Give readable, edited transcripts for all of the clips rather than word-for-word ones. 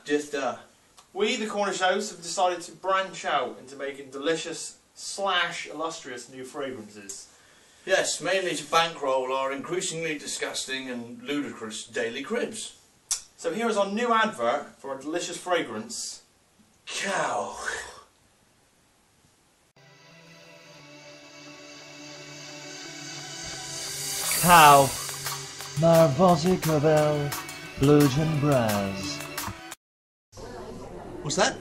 Just we, the Cornish Oafs, have decided to branch out into making delicious / illustrious new fragrances. Yes, mainly to bankroll our increasingly disgusting and ludicrous daily cribs. So here is our new advert for our delicious fragrance, Cow. Cow. Marvozik avel, Blujan Blas. What's that?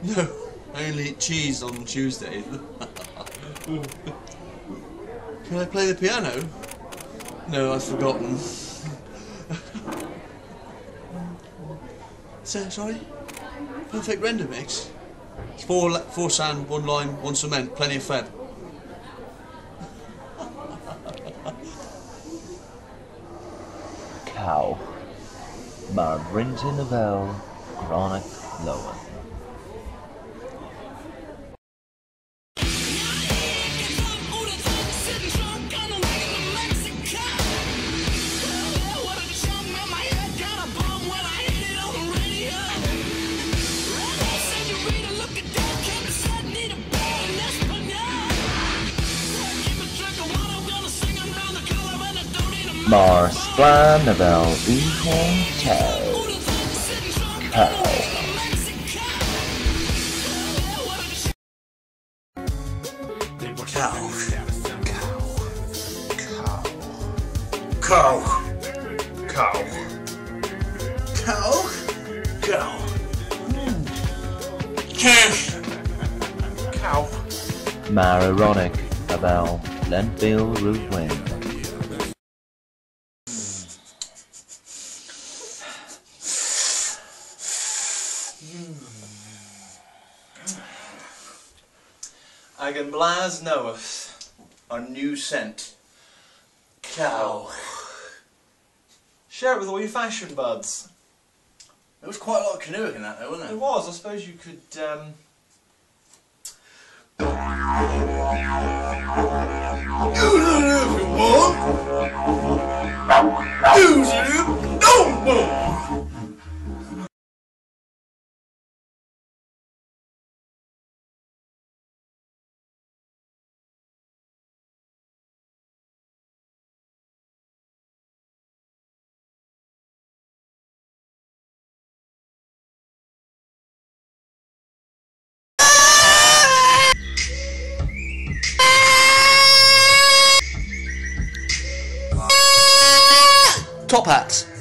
No, I only eat cheese on Tuesdays. Can I play the piano? No, I've forgotten. Sorry? Perfect render mix? It's four sand, 1 lime, 1 cement, plenty of feb. Cow. Marvinton avel, Chronic Nowyth. Mars Flan avel, Ehorn Tau. Cow. Cow. Cow. Cow. Cow. Cow. Marironic avel, Lentville root wing. Agan, Blas, Nowyth, Our new scent. Cow. Share it with all your fashion buds. There was quite a lot of Kernewek in that though, wasn't It there? was, I suppose you could Use it if you want. No more. Top hats.